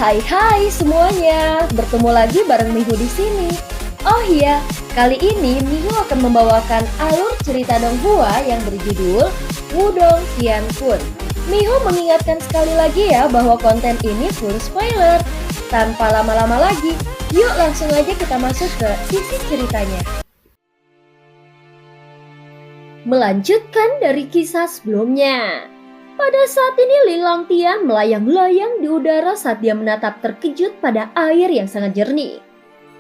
Hai semuanya, bertemu lagi bareng Mihu di sini. Oh iya, kali ini Mihu akan membawakan alur cerita Donghua yang berjudul Wudong Qiankun. Mihu mengingatkan sekali lagi ya bahwa konten ini full spoiler. Tanpa lama-lama lagi, yuk langsung aja kita masuk ke sisi ceritanya. Melanjutkan dari kisah sebelumnya. Pada saat ini Li Langtian melayang-layang di udara saat dia menatap terkejut pada air yang sangat jernih.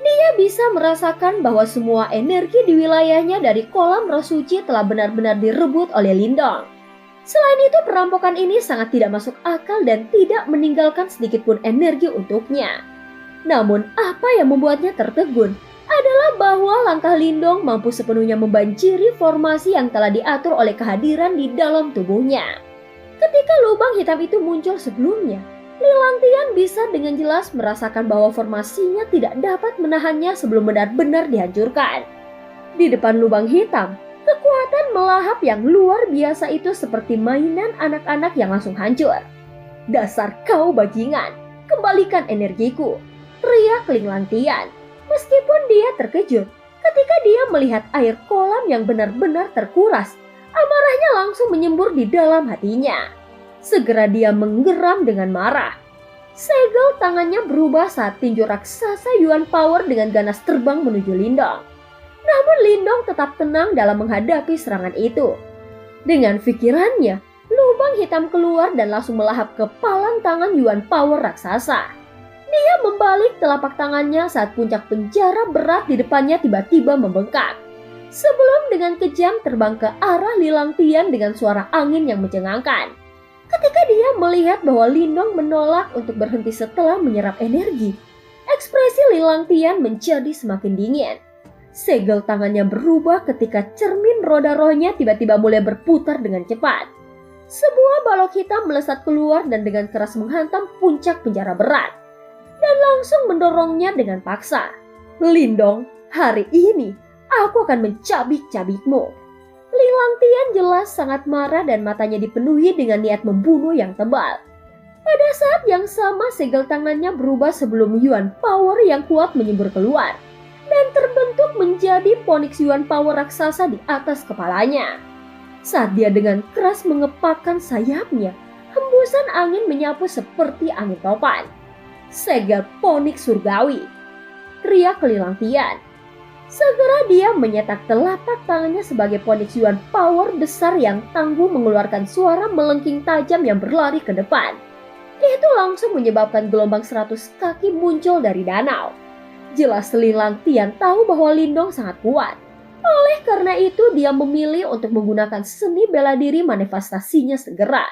Dia bisa merasakan bahwa semua energi di wilayahnya dari kolam roh suci telah benar-benar direbut oleh Lindong. Selain itu, perampokan ini sangat tidak masuk akal dan tidak meninggalkan sedikitpun energi untuknya. Namun, apa yang membuatnya tertegun adalah bahwa langkah Lindong mampu sepenuhnya membanjiri formasi yang telah diatur oleh kehadiran di dalam tubuhnya. Ketika lubang hitam itu muncul sebelumnya, Li Langtian bisa dengan jelas merasakan bahwa formasinya tidak dapat menahannya sebelum benar-benar dihancurkan. Di depan lubang hitam, kekuatan melahap yang luar biasa itu seperti mainan anak-anak yang langsung hancur. "Dasar kau bajingan, kembalikan energiku," teriak Li Langtian. Meskipun dia terkejut ketika dia melihat air kolam yang benar-benar terkuras, amarahnya langsung menyembur di dalam hatinya. Segera dia menggeram dengan marah. Segel tangannya berubah saat tinju raksasa Yuan Power dengan ganas terbang menuju Lindong. Namun Lindong tetap tenang dalam menghadapi serangan itu. Dengan pikirannya, lubang hitam keluar dan langsung melahap kepalan tangan Yuan Power raksasa. Dia membalik telapak tangannya saat puncak penjara berat di depannya tiba-tiba membengkak. Sebelum dengan kejam terbang ke arah Li Langtian dengan suara angin yang mencengangkan. Ketika dia melihat bahwa Lindong menolak untuk berhenti setelah menyerap energi, ekspresi Li Langtian menjadi semakin dingin. Segel tangannya berubah ketika cermin roda rohnya tiba-tiba mulai berputar dengan cepat. Sebuah balok hitam melesat keluar dan dengan keras menghantam puncak penjara berat, dan langsung mendorongnya dengan paksa. "Lindong, hari ini aku akan mencabik-cabikmu." Li Langtian jelas sangat marah dan matanya dipenuhi dengan niat membunuh yang tebal. Pada saat yang sama segel tangannya berubah sebelum Yuan Power yang kuat menyembur keluar dan terbentuk menjadi Phoenix Yuan Power raksasa di atas kepalanya. Saat dia dengan keras mengepakkan sayapnya, hembusan angin menyapu seperti angin topan. "Segel Phoenix surgawi," teriak Li Langtian. Segera dia menyetak telapak tangannya sebagai Phoenix Yuan Power besar yang tangguh mengeluarkan suara melengking tajam yang berlari ke depan. Itu langsung menyebabkan gelombang 100 kaki muncul dari danau. Jelas Li Langtian tahu bahwa Lindong sangat kuat. Oleh karena itu dia memilih untuk menggunakan seni bela diri manifestasinya segera.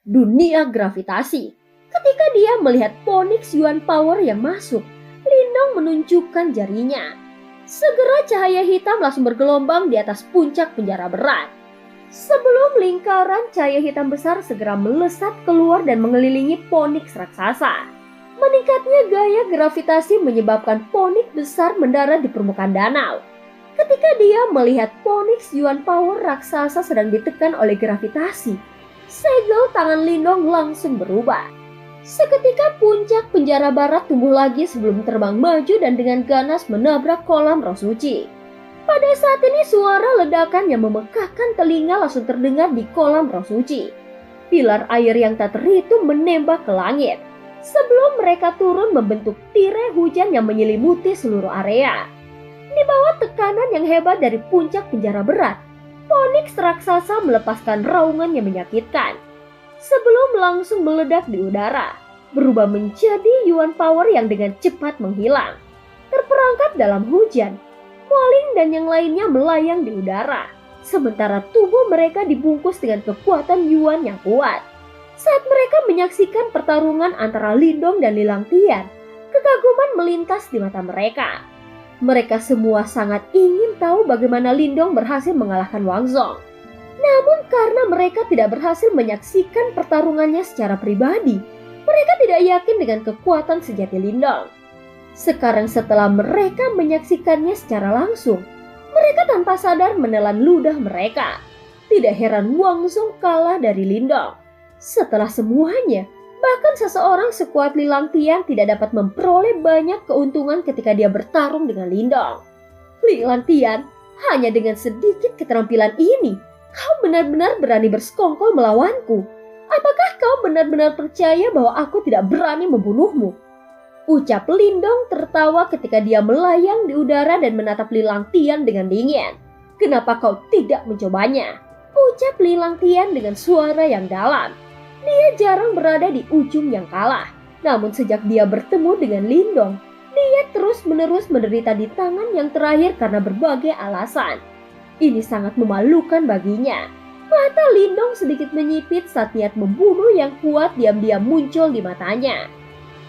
Dunia gravitasi. Ketika dia melihat Phoenix Yuan Power yang masuk, Lindong menunjukkan jarinya. Segera cahaya hitam langsung bergelombang di atas puncak penjara berat. Sebelum lingkaran cahaya hitam besar segera melesat keluar dan mengelilingi Phoenix raksasa. Meningkatnya gaya gravitasi menyebabkan Phoenix besar mendarat di permukaan danau. Ketika dia melihat Phoenix Yuan Power raksasa sedang ditekan oleh gravitasi, segel tangan Lindong langsung berubah. Seketika puncak penjara barat tumbuh lagi sebelum terbang maju dan dengan ganas menabrak kolam roh suci. Pada saat ini suara ledakan yang memekakkan telinga langsung terdengar di kolam roh suci. Pilar air yang tak terhitung menembak ke langit. Sebelum mereka turun membentuk tirai hujan yang menyelimuti seluruh area. Di bawah tekanan yang hebat dari puncak penjara berat, Phoenix raksasa melepaskan raungan yang menyakitkan. Sebelum langsung meledak di udara, berubah menjadi Yuan Power yang dengan cepat menghilang. Terperangkap dalam hujan, Moling dan yang lainnya melayang di udara, sementara tubuh mereka dibungkus dengan kekuatan Yuan yang kuat. Saat mereka menyaksikan pertarungan antara Lindong dan Li Langtian, kekaguman melintas di mata mereka. Mereka semua sangat ingin tahu bagaimana Lindong berhasil mengalahkan Wang Zong. Namun karena mereka tidak berhasil menyaksikan pertarungannya secara pribadi, mereka tidak yakin dengan kekuatan sejati Lindong. Sekarang setelah mereka menyaksikannya secara langsung, mereka tanpa sadar menelan ludah mereka. Tidak heran Wang Zong kalah dari Lindong. Setelah semuanya, Bahkan seseorang sekuat Lilang Tian tidak dapat memperoleh banyak keuntungan ketika dia bertarung dengan Lindong. Lilang Tian, hanya dengan sedikit keterampilan ini, kau benar-benar berani bersekongkol melawanku. Apakah kau benar-benar percaya bahwa aku tidak berani membunuhmu? Ucap Lindong tertawa ketika dia melayang di udara dan menatap Lilang Tian dengan dingin. Kenapa kau tidak mencobanya? Ucap Lilang Tian dengan suara yang dalam. Dia jarang berada di ujung yang kalah. Namun sejak dia bertemu dengan Lindong, dia terus-menerus menderita di tangan yang terakhir karena berbagai alasan. Ini sangat memalukan baginya. Mata Lindong sedikit menyipit saat niat membunuh yang kuat diam-diam muncul di matanya.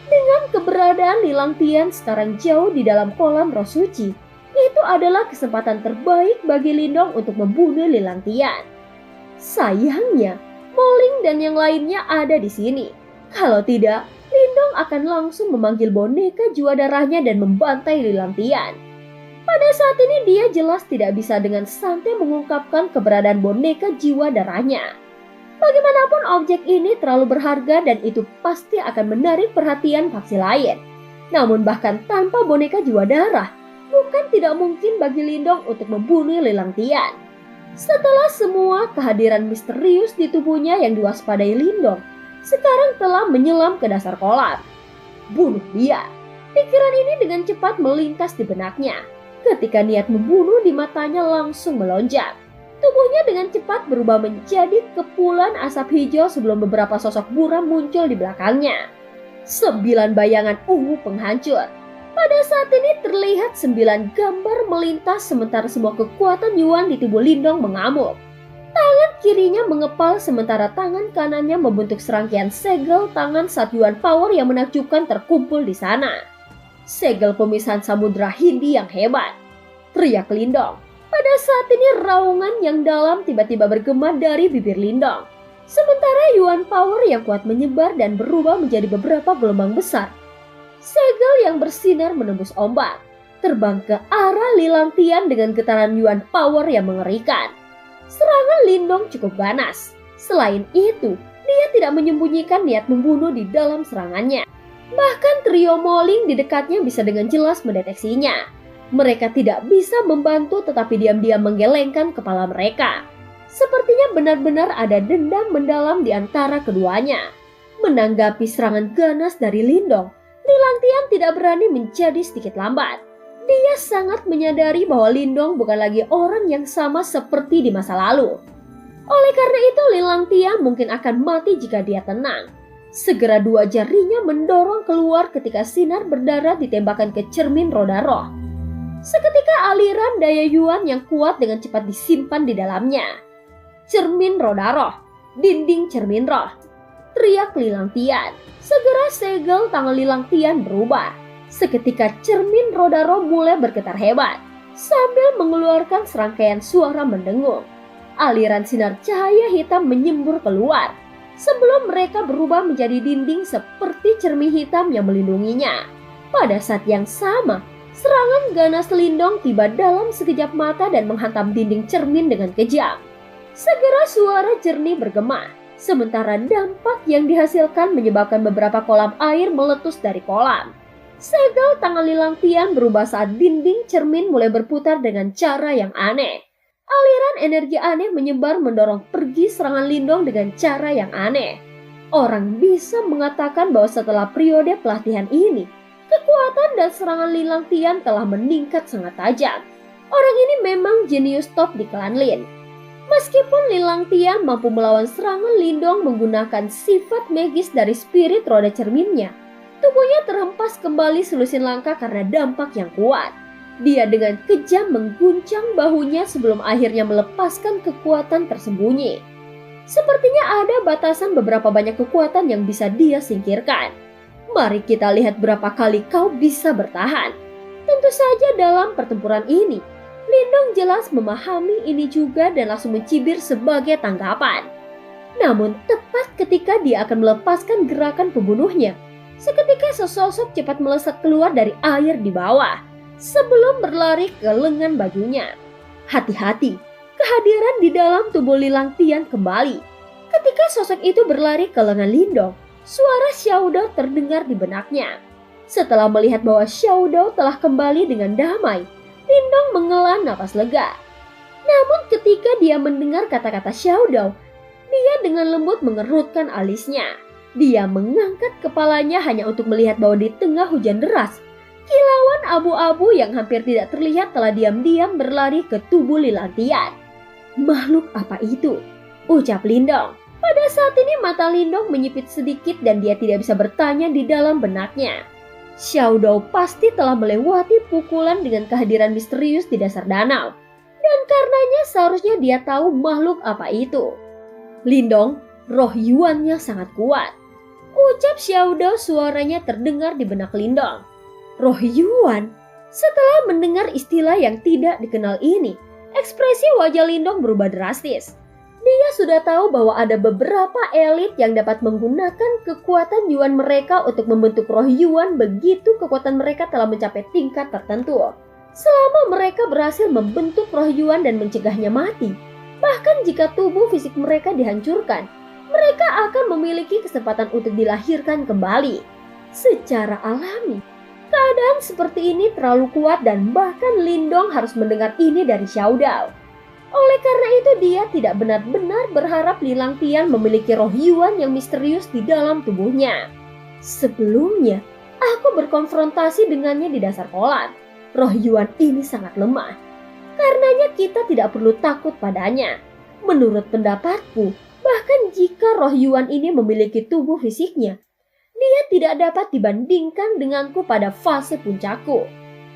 Dengan keberadaan Lilang Tian sekarang jauh di dalam kolam roh suci, itu adalah kesempatan terbaik bagi Lindong untuk membunuh Lilang Tian. Sayangnya, Moling dan yang lainnya ada di sini. Kalau tidak, Lindong akan langsung memanggil boneka jiwa darahnya dan membantai Lilang Tian. Pada saat ini dia jelas tidak bisa dengan santai mengungkapkan keberadaan boneka jiwa darahnya. Bagaimanapun objek ini terlalu berharga dan itu pasti akan menarik perhatian faksi lain. Namun bahkan tanpa boneka jiwa darah, bukan tidak mungkin bagi Lindong untuk membunuh Lilang Tian. Setelah semua kehadiran misterius di tubuhnya yang diwaspadai Lindong, sekarang telah menyelam ke dasar kolam. Bunuh dia. Pikiran ini dengan cepat melintas di benaknya. Ketika niat membunuh di matanya langsung melonjak. Tubuhnya dengan cepat berubah menjadi kepulan asap hijau sebelum beberapa sosok buram muncul di belakangnya. 9 bayangan ungu penghancur. Pada saat ini terlihat 9 gambar melintas sementara semua kekuatan Yuan di tubuh Lindong mengamuk. Tangan kirinya mengepal sementara tangan kanannya membentuk serangkaian segel tangan saat Yuan Power yang menakjubkan terkumpul di sana. Segel pemisahan Samudra Hindi yang hebat. Teriak Lindong. Pada saat ini raungan yang dalam tiba-tiba bergema dari bibir Lindong. Sementara Yuan Power yang kuat menyebar dan berubah menjadi beberapa gelombang besar. Segel yang bersinar menembus ombak, terbang ke arah Lilang Tian dengan getaran Yuan Power yang mengerikan. Serangan Lindong cukup ganas. Selain itu, dia tidak menyembunyikan niat membunuh di dalam serangannya. Bahkan trio Moling di dekatnya bisa dengan jelas mendeteksinya. Mereka tidak bisa membantu tetapi diam-diam menggelengkan kepala mereka. Sepertinya benar-benar ada dendam mendalam di antara keduanya. Menanggapi serangan ganas dari Lindong, Lilang Tian tidak berani menjadi sedikit lambat. Dia sangat menyadari bahwa Lindong bukan lagi orang yang sama seperti di masa lalu. Oleh karena itu Lilang Tian mungkin akan mati jika dia tenang. Segera 2 jarinya mendorong keluar ketika sinar berdarah ditembakkan ke cermin roda roh. Seketika aliran daya Yuan yang kuat dengan cepat disimpan di dalamnya. Cermin roda roh, dinding cermin roh. Teriak Lilang Tian. Segera segel tangan Lilang Tian berubah. Seketika cermin roda roh mulai bergetar hebat, sambil mengeluarkan serangkaian suara mendengung. Aliran sinar cahaya hitam menyembur keluar, sebelum mereka berubah menjadi dinding seperti cermin hitam yang melindunginya. Pada saat yang sama, serangan ganas Lindong tiba dalam sekejap mata dan menghantam dinding cermin dengan kejam. Segera suara jernih bergema. Sementara dampak yang dihasilkan menyebabkan beberapa kolam air meletus dari kolam. Segel tangan Lilang Tian berubah saat dinding cermin mulai berputar dengan cara yang aneh. Aliran energi aneh menyebar mendorong pergi serangan Lindong dengan cara yang aneh. Orang bisa mengatakan bahwa setelah periode pelatihan ini, kekuatan dan serangan Lilang Tian telah meningkat sangat tajam. Orang ini memang jenius top di klan Lin. Meskipun Lilang Tian mampu melawan serangan Lindong menggunakan sifat magis dari spirit roda cerminnya, tubuhnya terhempas kembali selusin langkah karena dampak yang kuat. Dia dengan kejam mengguncang bahunya sebelum akhirnya melepaskan kekuatan tersembunyi. Sepertinya ada batasan beberapa banyak kekuatan yang bisa dia singkirkan. Mari kita lihat berapa kali kau bisa bertahan. Tentu saja dalam pertempuran ini, Lindong jelas memahami ini juga dan langsung mencibir sebagai tanggapan. Namun tepat ketika dia akan melepaskan gerakan pembunuhnya, seketika sesosok cepat melesat keluar dari air di bawah, sebelum berlari ke lengan bajunya. Hati-hati, kehadiran di dalam tubuh Lilang Tian kembali. Ketika sosok itu berlari ke lengan Lindong, Suara Xiao Dao terdengar di benaknya. Setelah melihat bahwa Xiao Dao telah kembali dengan damai, Lindong menghela napas lega. Namun ketika dia mendengar kata-kata Xiao Dao, dia dengan lembut mengerutkan alisnya. Dia mengangkat kepalanya hanya untuk melihat bahwa di tengah hujan deras, kilauan abu-abu yang hampir tidak terlihat telah diam-diam berlari ke tubuh Lilantian. Makhluk apa itu? Ucap Lindong. Pada saat ini mata Lindong menyipit sedikit dan dia tidak bisa bertanya di dalam benaknya. Xiao Dao pasti telah melewati pukulan dengan kehadiran misterius di dasar danau. Dan karenanya seharusnya dia tahu makhluk apa itu. Lindong, roh Yuannya sangat kuat. Ucap Xiao Dao, suaranya terdengar di benak Lindong. Roh Yuan? Setelah mendengar istilah yang tidak dikenal ini, ekspresi wajah Lindong berubah drastis. Dia sudah tahu bahwa ada beberapa elit yang dapat menggunakan kekuatan Yuan mereka untuk membentuk roh Yuan begitu kekuatan mereka telah mencapai tingkat tertentu. Selama mereka berhasil membentuk roh Yuan dan mencegahnya mati, bahkan jika tubuh fisik mereka dihancurkan, mereka akan memiliki kesempatan untuk dilahirkan kembali. Secara alami, keadaan seperti ini terlalu kuat dan bahkan Lindong harus mendengar ini dari Xiao Dao. Oleh karena itu dia tidak benar-benar berharap Lilantian memiliki roh Yuan yang misterius di dalam tubuhnya. Sebelumnya, aku berkonfrontasi dengannya di dasar kolam. Roh Yuan ini sangat lemah. Karenanya kita tidak perlu takut padanya. Menurut pendapatku, bahkan jika roh Yuan ini memiliki tubuh fisiknya, dia tidak dapat dibandingkan denganku pada fase puncakku.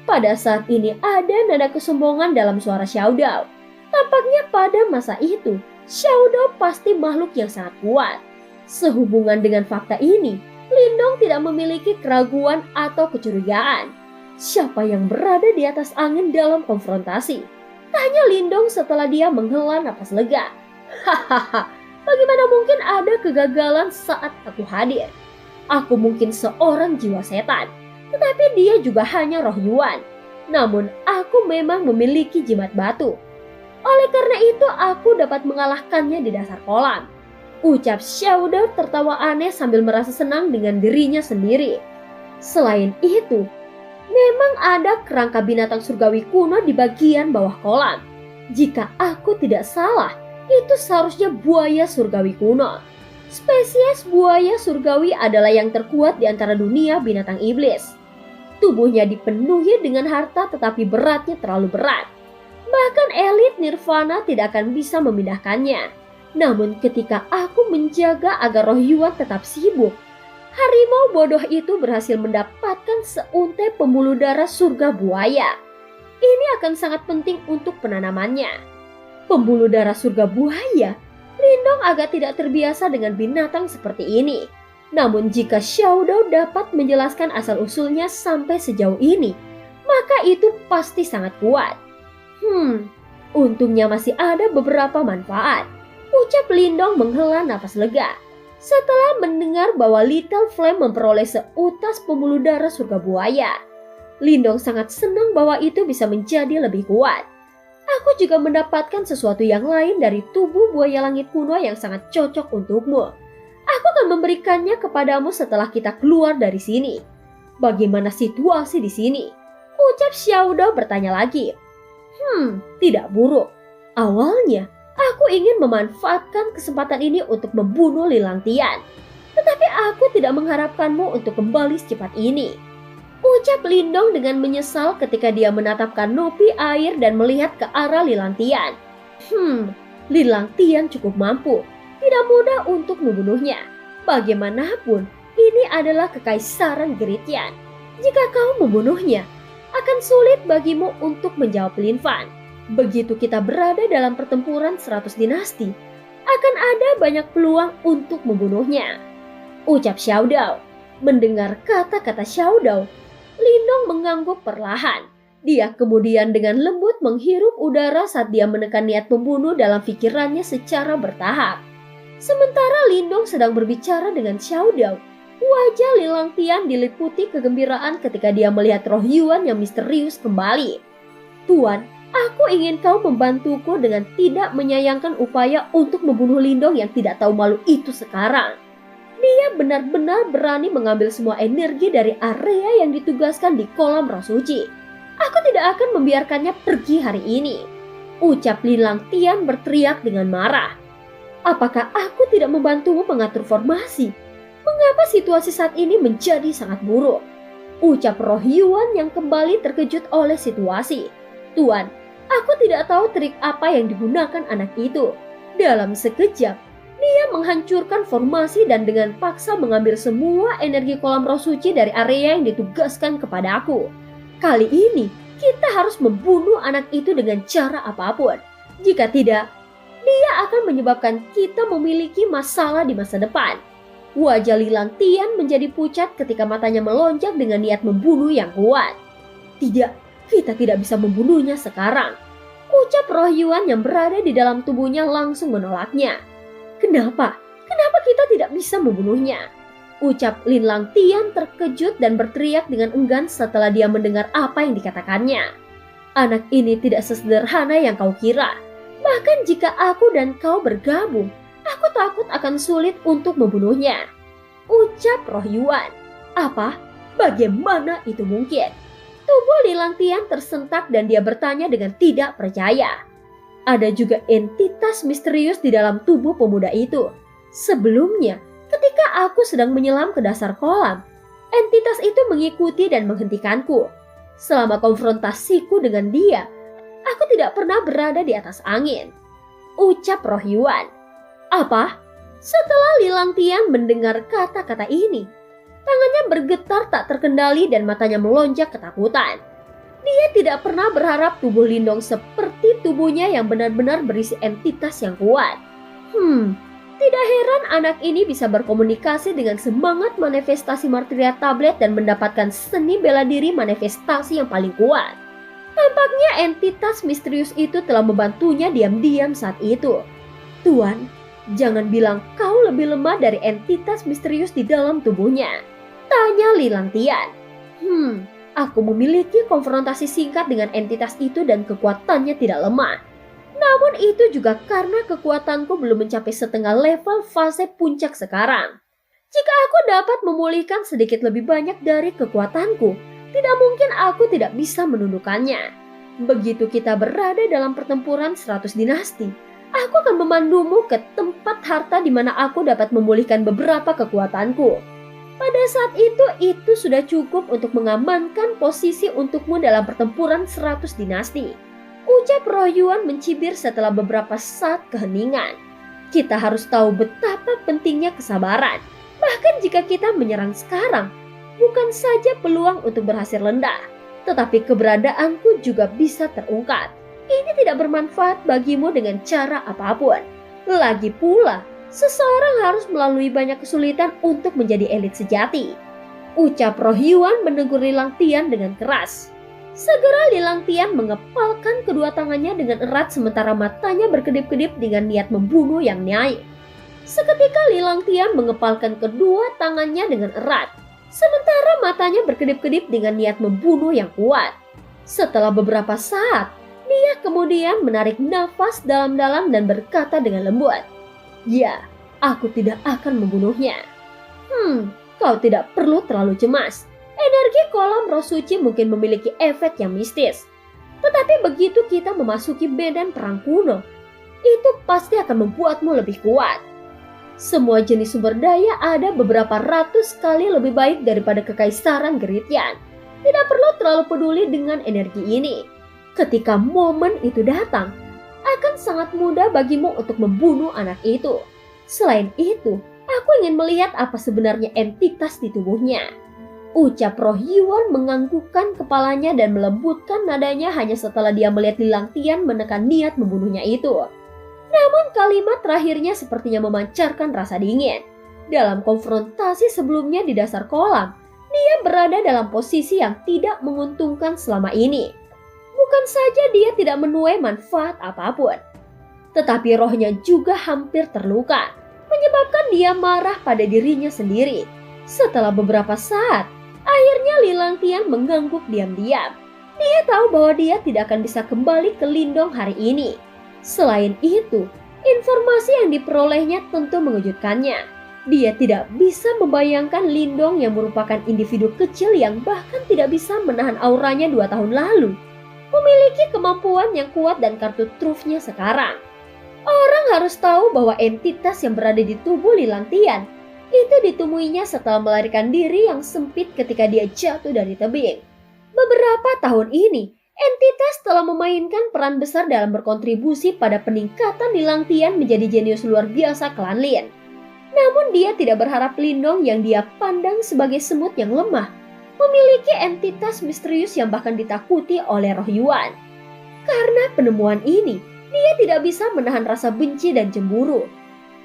Pada saat ini ada nada kesombongan dalam suara Xiao Dao. Tampaknya pada masa itu, Xiao Dao pasti makhluk yang sangat kuat. Sehubungan dengan fakta ini, Lindong tidak memiliki keraguan atau kecurigaan. Siapa yang berada di atas angin dalam konfrontasi? Tanya Lindong setelah dia menghela napas lega. Hahaha, bagaimana mungkin ada kegagalan saat aku hadir? Aku mungkin seorang jiwa setan, tetapi dia juga hanya roh Yuan. Namun aku memang memiliki jimat batu. Oleh karena itu aku dapat mengalahkannya di dasar kolam. Ucap Xiao Dao tertawa aneh sambil merasa senang dengan dirinya sendiri. Selain itu, memang ada kerangka binatang surgawi kuno di bagian bawah kolam. Jika aku tidak salah, itu seharusnya buaya surgawi kuno. Spesies buaya surgawi adalah yang terkuat di antara dunia binatang iblis. Tubuhnya dipenuhi dengan harta tetapi beratnya terlalu berat. Bahkan elit nirvana tidak akan bisa memindahkannya. Namun ketika aku menjaga agar roh Yuan tetap sibuk, harimau bodoh itu berhasil mendapatkan seuntai pembuluh darah surga buaya. Ini akan sangat penting untuk penanamannya. Pembuluh darah surga buaya, Lindong agak tidak terbiasa dengan binatang seperti ini. Namun jika Xiao Dao dapat menjelaskan asal-usulnya sampai sejauh ini, maka itu pasti sangat kuat. Untungnya masih ada beberapa manfaat. Ucap Lindong menghela napas lega. Setelah mendengar bahwa Little Flame memperoleh seutas pembuluh darah surga buaya, Lindong sangat senang bahwa itu bisa menjadi lebih kuat. Aku juga mendapatkan sesuatu yang lain dari tubuh buaya langit kuno yang sangat cocok untukmu. Aku akan memberikannya kepadamu setelah kita keluar dari sini. Bagaimana situasi di sini? Ucap Xiao Dao bertanya lagi. Tidak buruk. Awalnya, aku ingin memanfaatkan kesempatan ini untuk membunuh Lilantian. Tetapi aku tidak mengharapkanmu untuk kembali secepat ini. Ucap Lindong dengan menyesal ketika dia menatap kanopi air dan melihat ke arah Lilantian. Lilantian cukup mampu. Tidak mudah untuk membunuhnya. Bagaimanapun, ini adalah kekaisaran Geritian. Jika kau membunuhnya, akan sulit bagimu untuk menjawab Lin Fan. Begitu kita berada dalam pertempuran 100 dinasti, akan ada banyak peluang untuk membunuhnya. Ucap Xiao Dao. Mendengar kata-kata Xiao Dao, Lindong mengangguk perlahan. Dia kemudian dengan lembut menghirup udara saat dia menekan niat membunuh dalam pikirannya secara bertahap. Sementara Lindong sedang berbicara dengan Xiao Dao, wajah Lilantian diliputi kegembiraan ketika dia melihat roh Yuan yang misterius kembali. Tuan, aku ingin kau membantuku dengan tidak menyayangkan upaya untuk membunuh Lindong yang tidak tahu malu itu sekarang. Di Dia benar-benar berani mengambil semua energi dari area yang ditugaskan di kolam roh suci. Aku tidak akan membiarkannya pergi hari ini, ucap Lin Langtian berteriak dengan marah. Apakah aku tidak membantumu mengatur formasi? Mengapa situasi saat ini menjadi sangat buruk? Ucap Roh Yuan yang kembali terkejut oleh situasi. Tuan, aku tidak tahu trik apa yang digunakan anak itu. Dalam sekejap, dia menghancurkan formasi dan dengan paksa mengambil semua energi kolam roh suci dari area yang ditugaskan kepadaku. Kali ini, kita harus membunuh anak itu dengan cara apapun. Jika tidak, dia akan menyebabkan kita memiliki masalah di masa depan. Wajah Li Langtian menjadi pucat ketika matanya melonjak dengan niat membunuh yang kuat. Tidak, kita tidak bisa membunuhnya sekarang. Ucap Roh Yuan yang berada di dalam tubuhnya langsung menolaknya. Kenapa? Kenapa kita tidak bisa membunuhnya? Ucap Lin Langtian terkejut dan berteriak dengan enggan setelah dia mendengar apa yang dikatakannya. Anak ini tidak sesederhana yang kau kira. Bahkan jika aku dan kau bergabung, aku takut akan sulit untuk membunuhnya. Ucap Roh Yuan. Apa? Bagaimana itu mungkin? Tubuh Lin Langtian tersentak dan dia bertanya dengan tidak percaya. Ada juga entitas misterius di dalam tubuh pemuda itu. Sebelumnya, ketika aku sedang menyelam ke dasar kolam, entitas itu mengikuti dan menghentikanku. Selama konfrontasiku dengan dia, aku tidak pernah berada di atas angin. Ucap Roh Yuan. Apa? Setelah Li Langtian mendengar kata-kata ini, tangannya bergetar tak terkendali dan matanya melonjak ketakutan. Dia tidak pernah berharap tubuh Lindong seperti tubuhnya yang benar-benar berisi entitas yang kuat. Tidak heran anak ini bisa berkomunikasi dengan semangat manifestasi Martyria Tablet dan mendapatkan seni bela diri manifestasi yang paling kuat. Tampaknya entitas misterius itu telah membantunya diam-diam saat itu. Tuan, jangan bilang kau lebih lemah dari entitas misterius di dalam tubuhnya, tanya Li Langtian. Aku memiliki konfrontasi singkat dengan entitas itu dan kekuatannya tidak lemah. Namun itu juga karena kekuatanku belum mencapai setengah level fase puncak sekarang. Jika aku dapat memulihkan sedikit lebih banyak dari kekuatanku, tidak mungkin aku tidak bisa menundukkannya. Begitu kita berada dalam pertempuran 100 dinasti, aku akan memandumu ke tempat harta di mana aku dapat memulihkan beberapa kekuatanku. Pada saat itu sudah cukup untuk mengamankan posisi untukmu dalam pertempuran 100 dinasti. Ucap Roh Yuan mencibir setelah beberapa saat keheningan. Kita harus tahu betapa pentingnya kesabaran. Bahkan jika kita menyerang sekarang, bukan saja peluang untuk berhasil rendah, tetapi keberadaanku juga bisa terungkap. Ini tidak bermanfaat bagimu dengan cara apapun. Lagi pula, seseorang harus melalui banyak kesulitan untuk menjadi elit sejati. Ucap Roh Yuan menegur Li Langtian dengan keras. Segera Li Langtian mengepalkan kedua tangannya dengan erat sementara matanya berkedip-kedip dengan niat membunuh yang naik. Seketika Li Langtian mengepalkan kedua tangannya dengan erat, sementara matanya berkedip-kedip dengan niat membunuh yang kuat. Setelah beberapa saat, dia kemudian menarik nafas dalam-dalam dan berkata dengan lembut, "Ya, aku tidak akan membunuhnya." Kau tidak perlu terlalu cemas. Energi kolam roh suci mungkin memiliki efek yang mistis. Tetapi begitu kita memasuki medan perang kuno, itu pasti akan membuatmu lebih kuat. Semua jenis sumber daya ada beberapa ratus kali lebih baik daripada kekaisaran Geritian. Tidak perlu terlalu peduli dengan energi ini. Ketika momen itu datang, akan sangat mudah bagimu untuk membunuh anak itu. Selain itu, aku ingin melihat apa sebenarnya entitas di tubuhnya. Ucap Roh Yuan menganggukkan kepalanya dan melembutkan nadanya hanya setelah dia melihat Li Langtian menekan niat membunuhnya itu. Namun kalimat terakhirnya sepertinya memancarkan rasa dingin. Dalam konfrontasi sebelumnya di dasar kolam, dia berada dalam posisi yang tidak menguntungkan selama ini. Bukan saja dia tidak menuai manfaat apapun, tetapi rohnya juga hampir terluka, menyebabkan dia marah pada dirinya sendiri. Setelah beberapa saat, akhirnya Li Langtian mengangguk diam-diam. Dia tahu bahwa dia tidak akan bisa kembali ke Lindong hari ini. Selain itu, informasi yang diperolehnya tentu mengejutkannya. Dia tidak bisa membayangkan Lindong yang merupakan individu kecil yang bahkan tidak bisa menahan auranya 2 tahun lalu, memiliki kemampuan yang kuat dan kartu trufnya sekarang. Orang harus tahu bahwa entitas yang berada di tubuh Lilantian itu ditemuinya setelah melarikan diri yang sempit ketika dia jatuh dari tebing. Beberapa tahun ini, entitas telah memainkan peran besar dalam berkontribusi pada peningkatan Lilantian menjadi jenius luar biasa klan Lin. Namun dia tidak berharap Lindong yang dia pandang sebagai semut yang lemah memiliki entitas misterius yang bahkan ditakuti oleh Roh Yuan. Karena penemuan ini, dia tidak bisa menahan rasa benci dan cemburu.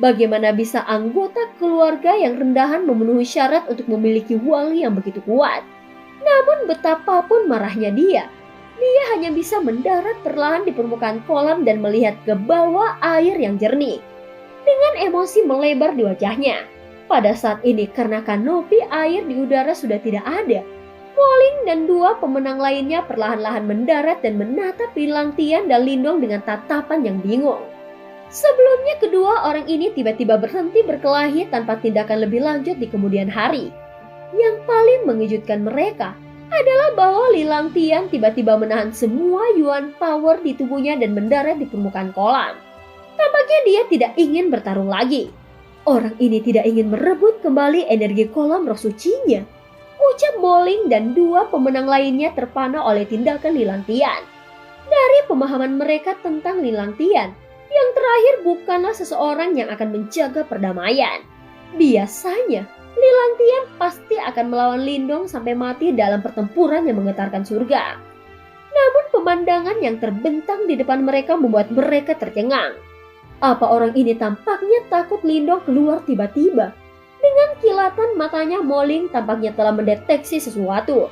Bagaimana bisa anggota keluarga yang rendahan memenuhi syarat untuk memiliki wali yang begitu kuat? Namun betapapun marahnya dia hanya bisa mendarat perlahan di permukaan kolam dan melihat ke bawah air yang jernih. Dengan emosi melebar di wajahnya. Pada saat ini karena kanopi air di udara sudah tidak ada, Moling dan 2 pemenang lainnya perlahan-lahan mendarat dan menatap Lilantian dan Lindong dengan tatapan yang bingung. Sebelumnya kedua orang ini tiba-tiba berhenti berkelahi tanpa tindakan lebih lanjut di kemudian hari. Yang paling mengejutkan mereka adalah bahwa Lilantian tiba-tiba menahan semua Yuan power di tubuhnya dan mendarat di permukaan kolam. Tampaknya dia tidak ingin bertarung lagi. Orang ini tidak ingin merebut kembali energi kolam roh sucinya. Ucap Moling dan 2 pemenang lainnya terpana oleh tindakan Lilantian. Dari pemahaman mereka tentang Lilantian, yang terakhir bukanlah seseorang yang akan menjaga perdamaian. Biasanya, Lilantian pasti akan melawan Lindong sampai mati dalam pertempuran yang menggetarkan surga. Namun pemandangan yang terbentang di depan mereka membuat mereka tercengang. Apa orang ini tampaknya takut Lindong keluar tiba-tiba? Dengan kilatan matanya, Moling tampaknya telah mendeteksi sesuatu.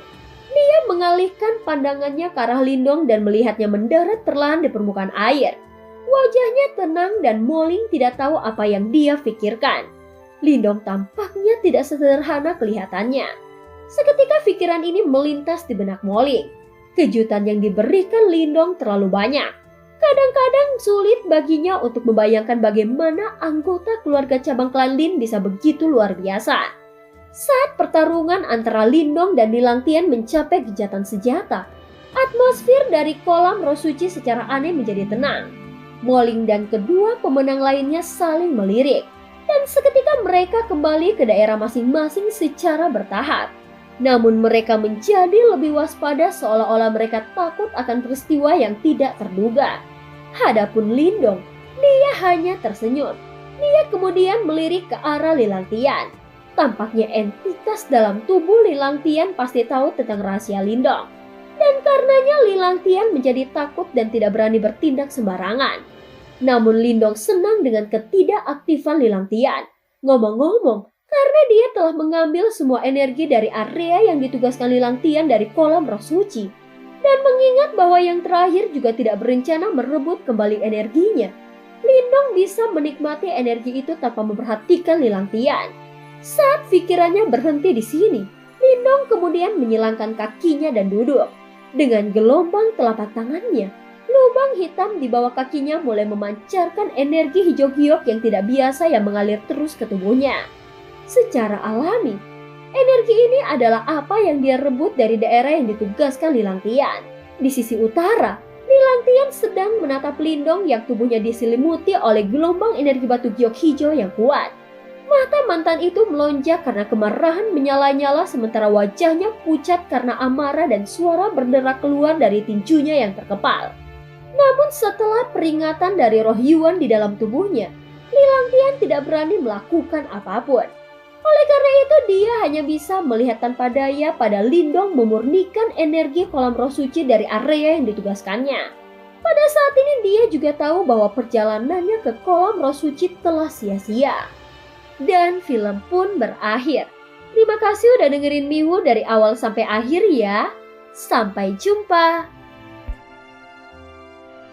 Dia mengalihkan pandangannya ke arah Lindong dan melihatnya mendarat perlahan di permukaan air. Wajahnya tenang dan Moling tidak tahu apa yang dia pikirkan. Lindong tampaknya tidak sederhana kelihatannya. Seketika pikiran ini melintas di benak Moling. Kejutan yang diberikan Lindong terlalu banyak. Kadang-kadang sulit baginya untuk membayangkan bagaimana anggota keluarga cabang klan Lin bisa begitu luar biasa. Saat pertarungan antara Lindong dan Lilantian mencapai gencatan senjata, atmosfer dari kolam roh suci secara aneh menjadi tenang. Moling dan kedua pemenang lainnya saling melirik, dan seketika mereka kembali ke daerah masing-masing secara bertahap. Namun mereka menjadi lebih waspada seolah-olah mereka takut akan peristiwa yang tidak terduga. Hadapun Lindong, dia hanya tersenyum. Dia kemudian melirik ke arah Lilantian. Tampaknya entitas dalam tubuh Lilantian pasti tahu tentang rahasia Lindong. Dan karenanya Lilantian menjadi takut dan tidak berani bertindak sembarangan. Namun Lindong senang dengan ketidakaktifan Lilantian. Ngomong-ngomong, karena dia telah mengambil semua energi dari area yang ditugaskan Lilantian dari kolam roh suci. Dan mengingat bahwa yang terakhir juga tidak berencana merebut kembali energinya, Lindong bisa menikmati energi itu tanpa memperhatikan Lilantian. Saat pikirannya berhenti di sini, Lindong kemudian menyilangkan kakinya dan duduk. Dengan gelombang telapak tangannya, lubang hitam di bawah kakinya mulai memancarkan energi hijau giok yang tidak biasa yang mengalir terus ke tubuhnya. Secara alami, energi ini adalah apa yang dia rebut dari daerah yang ditugaskan Lilantian. Di sisi utara, Lilantian sedang menatap Lindong yang tubuhnya diselimuti oleh gelombang energi batu giok hijau yang kuat. Mata mantan itu melonjak karena kemarahan menyala-nyala sementara wajahnya pucat karena amarah dan suara berderak keluar dari tinjunya yang terkepal. Namun setelah peringatan dari roh Yuan di dalam tubuhnya, Lilantian tidak berani melakukan apapun. Oleh karena itu dia hanya bisa melihat tanpa daya pada Lindong memurnikan energi kolam roh suci dari area yang ditugaskannya. Pada saat ini dia juga tahu bahwa perjalanannya ke kolam roh suci telah sia-sia. Dan film pun berakhir. Terima kasih udah dengerin Miwu dari awal sampai akhir ya. Sampai jumpa.